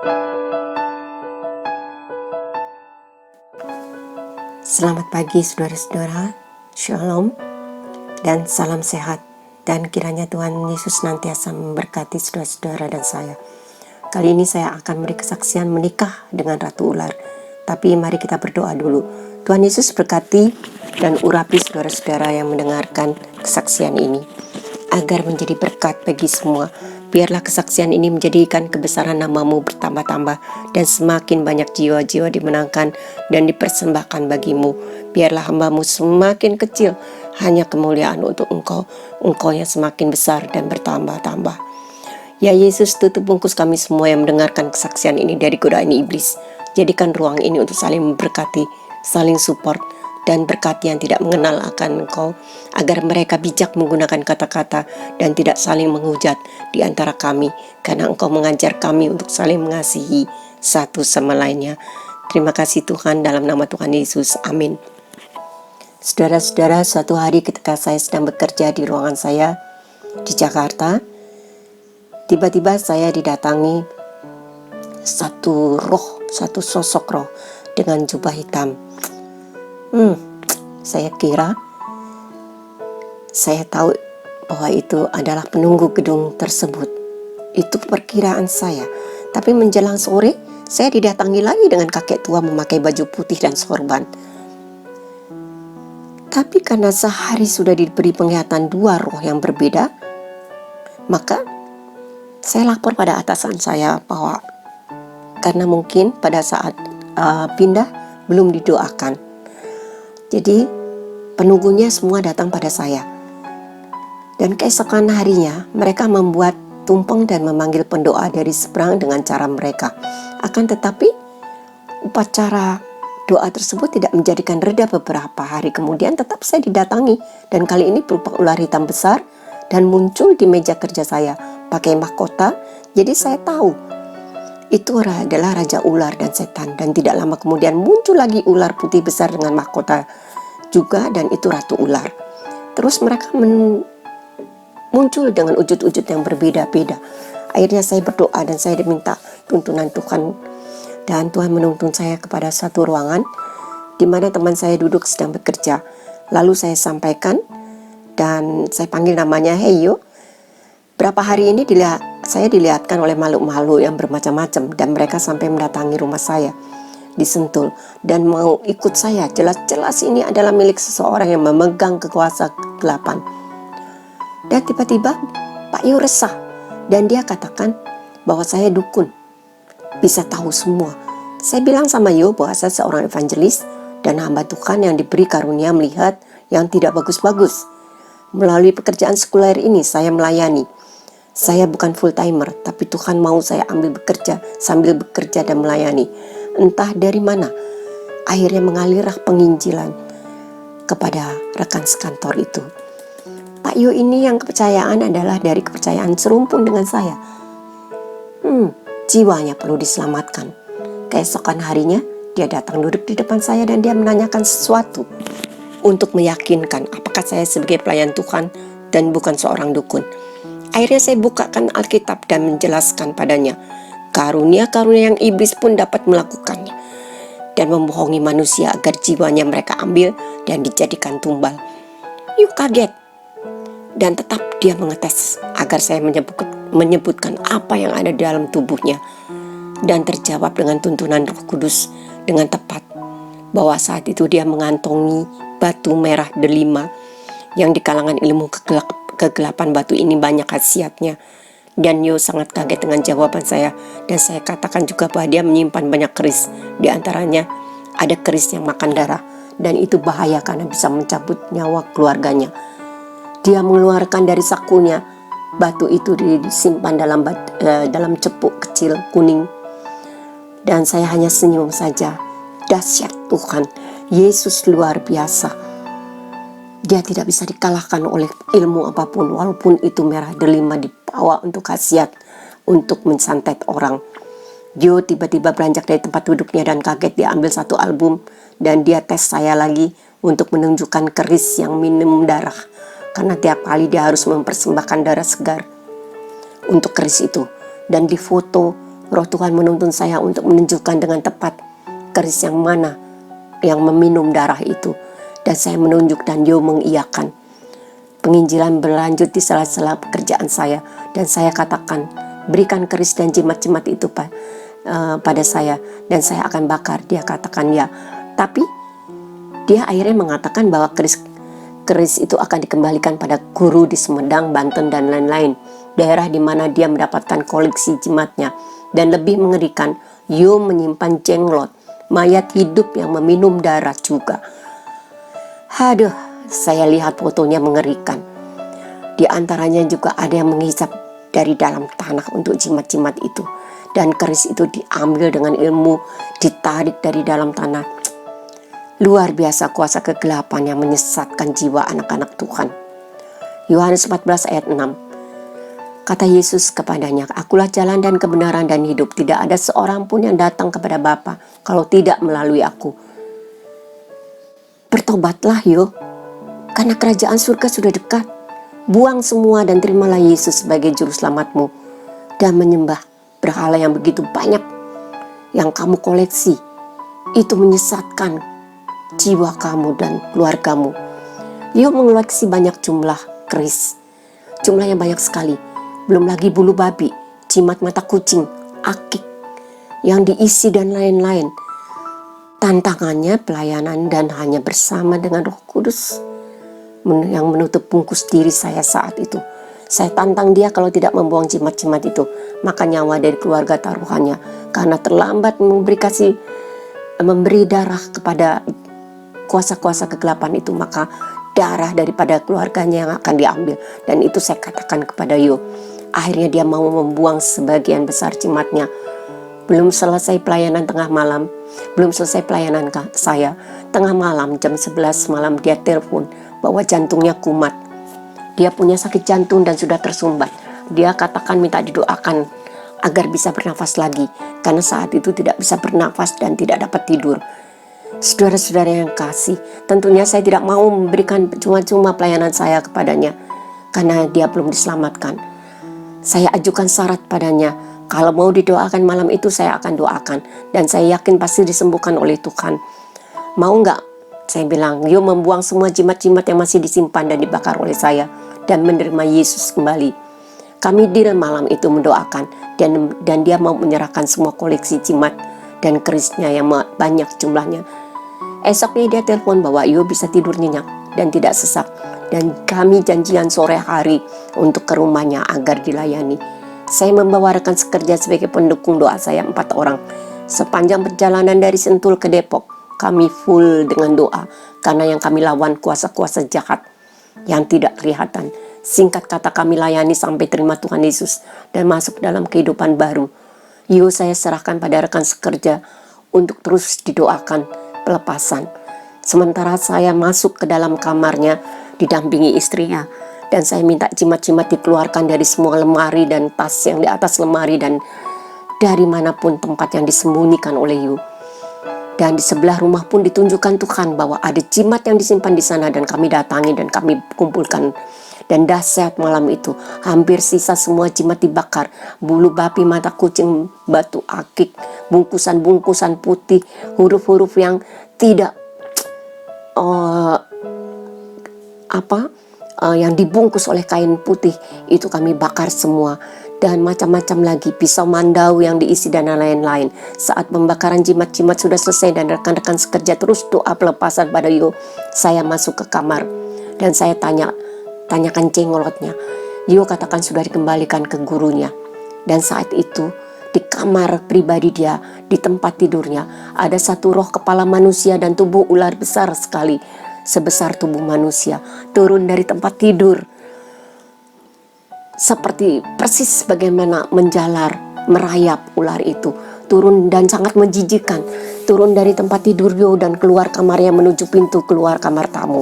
Selamat pagi saudara-saudara, Shalom dan salam sehat, dan kiranya Tuhan Yesus nantiasa memberkati saudara-saudara dan saya. Kali ini saya akan memberi kesaksian menikah dengan Ratu Ular, tapi mari kita berdoa dulu. Tuhan Yesus berkati dan urapi saudara-saudara yang mendengarkan kesaksian ini, agar menjadi berkat bagi semua. Biarlah kesaksian ini menjadikan kebesaran nama-Mu bertambah-tambah dan semakin banyak jiwa-jiwa dimenangkan dan dipersembahkan bagi-Mu. Biarlah hamba-Mu semakin kecil, hanya kemuliaan untuk Engkau. Engkau yang semakin besar dan bertambah-tambah. Ya Yesus, tutup bungkus kami semua yang mendengarkan kesaksian ini dari godaan iblis. Jadikan ruang ini untuk saling memberkati, saling support, dan berkati yang tidak mengenal akan Engkau, agar mereka bijak menggunakan kata-kata dan tidak saling menghujat di antara kami, karena Engkau mengajar kami untuk saling mengasihi satu sama lainnya. Terima kasih Tuhan, dalam nama Tuhan Yesus, amin. Saudara-saudara, suatu hari ketika saya sedang bekerja di ruangan saya di Jakarta, tiba-tiba saya didatangi satu sosok roh dengan jubah hitam. Saya tahu bahwa itu adalah penunggu gedung tersebut. Itu perkiraan saya. Tapi menjelang sore, saya didatangi lagi dengan kakek tua memakai baju putih dan sorban. Tapi karena sehari sudah diberi penglihatan dua roh yang berbeda, maka saya lapor pada atasan saya bahwa karena mungkin pada saat pindah belum didoakan. Jadi penunggunya semua datang pada saya. Dan keesokan harinya mereka membuat tumpeng dan memanggil pendoa dari seberang dengan cara mereka. Akan tetapi upacara doa tersebut tidak menjadikan reda. Beberapa hari kemudian tetap saya didatangi, dan kali ini berupa ular hitam besar dan muncul di meja kerja saya pakai mahkota. Jadi saya tahu itu adalah Raja Ular dan Setan. Dan tidak lama kemudian muncul lagi ular putih besar dengan mahkota juga, dan itu Ratu Ular. Terus mereka muncul dengan wujud-wujud yang berbeda-beda. Akhirnya saya berdoa dan saya diminta tuntunan Tuhan, dan Tuhan menuntun saya kepada satu ruangan di mana teman saya duduk sedang bekerja. Lalu saya sampaikan dan saya panggil namanya, "Hey yo, berapa hari ini saya dilihatkan oleh makhluk-makhluk yang bermacam-macam, dan mereka sampai mendatangi rumah saya di Sentul dan mau ikut saya. Jelas-jelas ini adalah milik seseorang yang memegang kekuasaan kegelapan." Dan tiba-tiba Pak Yu resah, dan dia katakan bahwa saya dukun, bisa tahu semua. Saya bilang sama Yu bahwa saya seorang evangelis dan hamba Tuhan yang diberi karunia melihat yang tidak bagus-bagus. Melalui pekerjaan sekuler ini saya melayani. Saya bukan full timer, tapi Tuhan mau saya sambil bekerja dan melayani. Entah dari mana, akhirnya mengalirlah penginjilan kepada rekan sekantor itu. Pak Yu ini yang kepercayaan adalah dari kepercayaan serumpun dengan saya. Jiwanya perlu diselamatkan. Keesokan harinya, dia datang duduk di depan saya dan dia menanyakan sesuatu untuk meyakinkan apakah saya sebagai pelayan Tuhan dan bukan seorang dukun. Akhirnya saya bukakan Alkitab dan menjelaskan padanya karunia-karunia yang iblis pun dapat melakukannya dan membohongi manusia agar jiwanya mereka ambil dan dijadikan tumbal. Yu kaget, dan tetap dia mengetes agar saya menyebutkan apa yang ada di dalam tubuhnya, dan terjawab dengan tuntunan Roh Kudus dengan tepat bahwa saat itu dia mengantongi batu merah delima yang di kalangan ilmu kegelapan batu ini banyak khasiatnya. Dan Yo sangat kaget dengan jawaban saya, dan saya katakan juga bahwa dia menyimpan banyak keris. Di antaranya ada keris yang makan darah, dan itu bahaya karena bisa mencabut nyawa keluarganya. Dia mengeluarkan dari sakunya batu itu, disimpan dalam cepuk kecil kuning, dan saya hanya senyum saja. Dahsyat Tuhan, Yesus luar biasa. Dia tidak bisa dikalahkan oleh ilmu apapun, walaupun itu merah delima dibawa untuk khasiat untuk mensantet orang. Joe tiba-tiba beranjak dari tempat duduknya dan kaget. Dia ambil satu album dan dia tes saya lagi untuk menunjukkan keris yang minum darah, karena tiap kali dia harus mempersembahkan darah segar untuk keris itu. Dan di foto Roh Tuhan menuntun saya untuk menunjukkan dengan tepat keris yang mana yang meminum darah itu. Dan saya menunjuk dan Yo mengiyakan. Penginjilan berlanjut di sela-sela pekerjaan saya. Dan saya katakan, berikan keris dan jimat-jimat itu pada saya. Dan saya akan bakar. Dia katakan ya. Tapi dia akhirnya mengatakan bahwa keris itu akan dikembalikan pada guru di Sumedang, Banten, dan lain-lain. Daerah di mana dia mendapatkan koleksi jimatnya. Dan lebih mengerikan, Yo menyimpan jenglot, mayat hidup yang meminum darah juga. Aduh, saya lihat fotonya mengerikan. Di antaranya juga ada yang menghisap dari dalam tanah untuk jimat-jimat itu. Dan keris itu diambil dengan ilmu, ditarik dari dalam tanah. Luar biasa kuasa kegelapan yang menyesatkan jiwa anak-anak Tuhan. Yohanes 14 ayat 6. Kata Yesus kepadanya, "Akulah jalan dan kebenaran dan hidup. Tidak ada seorang pun yang datang kepada Bapa kalau tidak melalui aku." Bertobatlah yo, karena kerajaan surga sudah dekat. Buang semua dan terimalah Yesus sebagai juru selamatmu. Dan menyembah berhala yang begitu banyak yang kamu koleksi. Itu menyesatkan jiwa kamu dan keluargamu. Yo mengoleksi banyak jumlah keris. Jumlahnya banyak sekali. Belum lagi bulu babi, jimat mata kucing, akik yang diisi dan lain-lain. Tantangannya pelayanan dan hanya bersama dengan Roh Kudus yang menutup bungkus diri saya saat itu. Saya tantang dia kalau tidak membuang jimat-jimat itu, maka nyawa dari keluarga taruhannya. Karena terlambat memberi darah kepada kuasa-kuasa kegelapan itu, maka darah daripada keluarganya yang akan diambil. Dan itu saya katakan kepada Yo. Akhirnya dia mau membuang sebagian besar jimatnya. Belum selesai pelayanan tengah malam, belum selesai pelayanan saya, tengah malam jam 11 malam dia telepon bahwa jantungnya kumat. Dia punya sakit jantung dan sudah tersumbat. Dia katakan minta didoakan agar bisa bernafas lagi, karena saat itu tidak bisa bernafas dan tidak dapat tidur. Saudara-saudara yang kasih, tentunya saya tidak mau memberikan cuma-cuma pelayanan saya kepadanya, karena dia belum diselamatkan. Saya ajukan syarat padanya, kalau mau didoakan malam itu saya akan doakan, dan saya yakin pasti disembuhkan oleh Tuhan. Mau nggak? Saya bilang, Yo membuang semua jimat-jimat yang masih disimpan dan dibakar oleh saya, dan menerima Yesus kembali. Kami di malam itu mendoakan, dan dia mau menyerahkan semua koleksi jimat dan kerisnya yang banyak jumlahnya. Esoknya dia telepon bahwa Yo bisa tidur nyenyak dan tidak sesak, dan kami janjian sore hari untuk ke rumahnya agar dilayani. Saya membawa rekan sekerja sebagai pendukung doa saya 4 orang. Sepanjang perjalanan dari Sentul ke Depok, kami full dengan doa, karena yang kami lawan kuasa-kuasa jahat yang tidak kelihatan. Singkat kata, kami layani sampai terima Tuhan Yesus dan masuk dalam kehidupan baru. Yo saya serahkan pada rekan sekerja untuk terus didoakan pelepasan. Sementara saya masuk ke dalam kamarnya didampingi istrinya, dan saya minta jimat-jimat dikeluarkan dari semua lemari dan tas yang di atas lemari dan dari manapun tempat yang disembunyikan oleh Yo. Dan di sebelah rumah pun ditunjukkan Tuhan bahwa ada jimat yang disimpan di sana, dan kami datangi dan kami kumpulkan. Dan dahsyat malam itu, hampir sisa semua jimat dibakar. Bulu babi, mata kucing, batu akik, bungkusan-bungkusan putih, huruf-huruf yang tidak yang dibungkus oleh kain putih, itu kami bakar semua. Dan macam-macam lagi, pisau mandau yang diisi dan lain-lain. Saat pembakaran jimat-jimat sudah selesai dan rekan-rekan sekerja terus doa pelepasan pada Yo, saya masuk ke kamar dan saya tanyakan jenglotnya. Yo katakan sudah dikembalikan ke gurunya. Dan saat itu di kamar pribadi dia, di tempat tidurnya, ada satu roh kepala manusia dan tubuh ular besar sekali, sebesar tubuh manusia, turun dari tempat tidur. Seperti persis bagaimana menjalar, merayap ular itu. Turun dan sangat menjijikkan. Turun dari tempat tidur Yo dan keluar kamarnya menuju pintu keluar kamar tamu,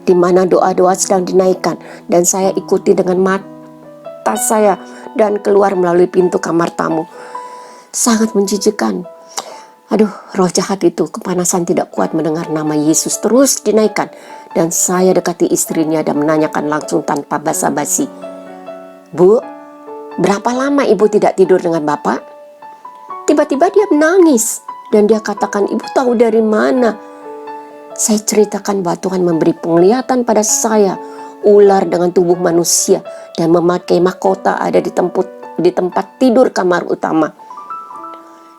di mana doa-doa sedang dinaikkan, dan saya ikuti dengan mata saya dan keluar melalui pintu kamar tamu. Sangat menjijikkan. Aduh, roh jahat itu kepanasan tidak kuat mendengar nama Yesus terus dinaikkan, dan saya dekati istrinya dan menanyakan langsung tanpa basa-basi, "Bu, berapa lama ibu tidak tidur dengan Bapak?" Tiba-tiba dia menangis dan dia katakan, "Ibu tahu dari mana?" Saya ceritakan bahwa Tuhan memberi penglihatan pada saya, ular dengan tubuh manusia dan memakai mahkota ada di tempat tidur kamar utama.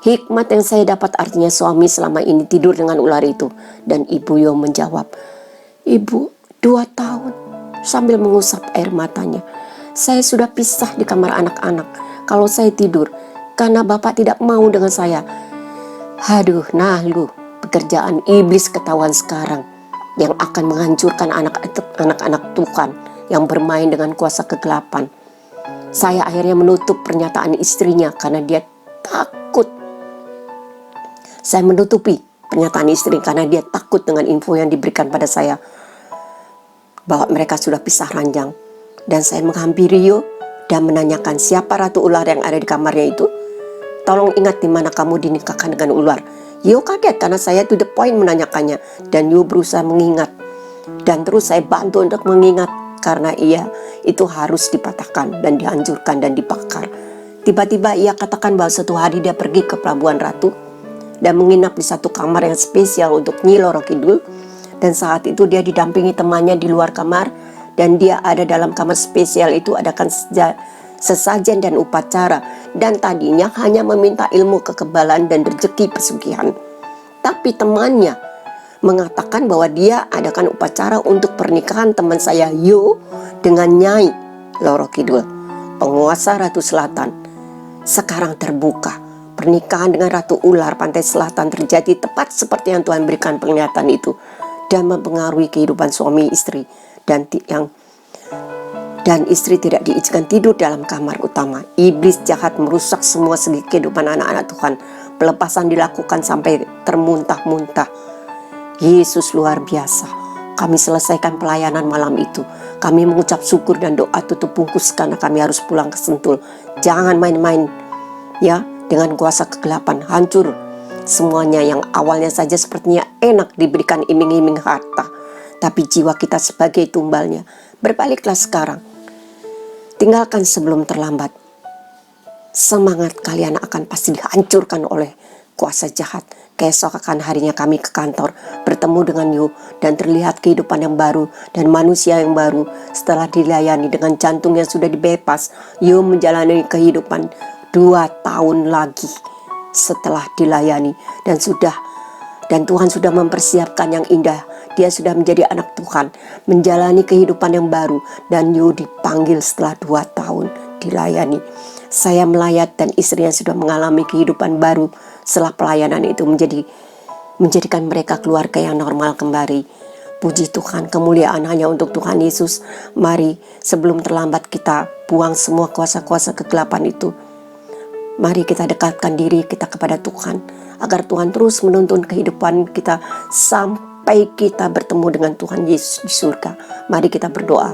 Hikmat yang saya dapat artinya suami selama ini tidur dengan ular itu. Dan Ibu Yo menjawab, "Ibu, 2 tahun," sambil mengusap air matanya. "Saya sudah pisah di kamar anak-anak kalau saya tidur, karena Bapak tidak mau dengan saya." Aduh, nah lu, pekerjaan iblis ketahuan sekarang yang akan menghancurkan anak-anak Tuhan yang bermain dengan kuasa kegelapan. Saya akhirnya menutup pernyataan istrinya karena dia takut. Saya menutupi pernyataan istri karena dia takut dengan info yang diberikan pada saya bahwa mereka sudah pisah ranjang. Dan saya menghampiri Yo dan menanyakan, "Siapa ratu ular yang ada di kamarnya itu? Tolong ingat di mana kamu dinikahkan dengan ular." Yo kaget karena saya to the point menanyakannya, dan Yo berusaha mengingat. Dan terus saya bantu untuk mengingat karena itu harus dipatahkan dan dihancurkan dan dibakar. Tiba-tiba ia katakan bahwa suatu hari dia pergi ke Pelabuhan Ratu dan menginap di satu kamar yang spesial untuk Nyi Loro Kidul. Dan saat itu dia didampingi temannya di luar kamar, dan dia ada dalam kamar spesial itu adakan sesajen dan upacara, dan tadinya hanya meminta ilmu kekebalan dan rezeki pesugihan. Tapi temannya mengatakan bahwa dia adakan upacara untuk pernikahan teman saya Yo dengan Nyai Loro Kidul, penguasa Ratu Selatan. Sekarang terbuka, pernikahan dengan Ratu Ular Pantai Selatan terjadi tepat seperti yang Tuhan berikan penglihatan itu, dan mempengaruhi kehidupan suami istri, dan istri tidak diizinkan tidur dalam kamar utama. Iblis jahat merusak semua segi kehidupan anak-anak Tuhan. Pelepasan dilakukan sampai termuntah-muntah. Yesus luar biasa. Kami selesaikan pelayanan malam itu. Kami mengucap syukur dan doa tutup bungkus karena kami harus pulang ke Sentul. Jangan main-main ya dengan kuasa kegelapan. Hancur semuanya yang awalnya saja sepertinya enak diberikan iming-iming harta, tapi jiwa kita sebagai tumbalnya. Berbaliklah sekarang. Tinggalkan sebelum terlambat. Semangat kalian akan pasti dihancurkan oleh kuasa jahat. Keesokan harinya kami ke kantor, bertemu dengan Yo, dan terlihat kehidupan yang baru dan manusia yang baru. Setelah dilayani dengan jantung yang sudah dibebas, Yo menjalani kehidupan 2 tahun lagi setelah dilayani, dan Tuhan sudah mempersiapkan yang indah. Dia sudah menjadi anak Tuhan, menjalani kehidupan yang baru, dan Yo dipanggil setelah 2 tahun dilayani. Saya melayat dan istrinya sudah mengalami kehidupan baru setelah pelayanan itu menjadikan mereka keluarga yang normal kembali. Puji Tuhan, kemuliaan hanya untuk Tuhan Yesus. Mari sebelum terlambat kita buang semua kuasa-kuasa kegelapan itu. Mari kita dekatkan diri kita kepada Tuhan, agar Tuhan terus menuntun kehidupan kita sampai kita bertemu dengan Tuhan Yesus di surga. Mari kita berdoa.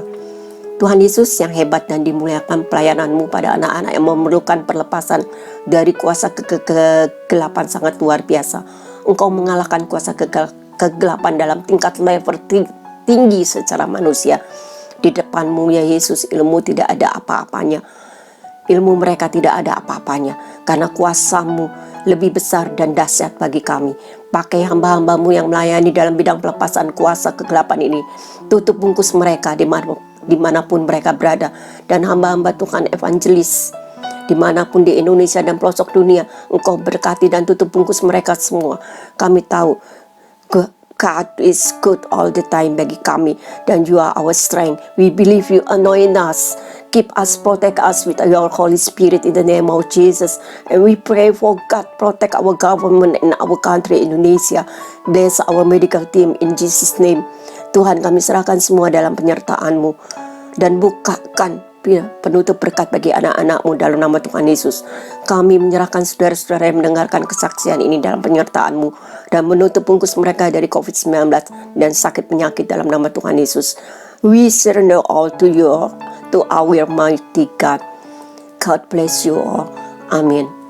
Tuhan Yesus yang hebat dan dimuliakan, pelayananmu pada anak-anak yang memerlukan perlepasan dari kuasa kegelapan sangat luar biasa. Engkau mengalahkan kuasa kegelapan dalam tingkat level tinggi secara manusia. Di depanmu ya Yesus, ilmu tidak ada apa-apanya. Ilmu mereka tidak ada apa-apanya, karena kuasamu lebih besar dan dahsyat bagi kami. Pakai hamba-hambamu yang melayani dalam bidang pelepasan kuasa kegelapan ini. Tutup bungkus mereka dimanapun mereka berada. Dan hamba-hamba Tuhan evangelis dimanapun di Indonesia dan pelosok dunia, Engkau berkati dan tutup bungkus mereka semua. Kami tahu God is good all the time bagi kami, dan You are our strength. We believe You anoint us, keep us, protect us with Your Holy Spirit in the name of Jesus. And we pray for God, protect our government and our country Indonesia. Bless our medical team in Jesus name. Tuhan, kami serahkan semua dalam penyertaan-Mu, dan bukakan penutup berkat bagi anak-anak-Mu dalam nama Tuhan Yesus. Kami menyerahkan saudara-saudara yang mendengarkan kesaksian ini dalam penyertaan-Mu, dan menutup bungkus mereka dari COVID-19 dan sakit penyakit dalam nama Tuhan Yesus. We surrender all to You, to our mighty God. God bless you all. Amin.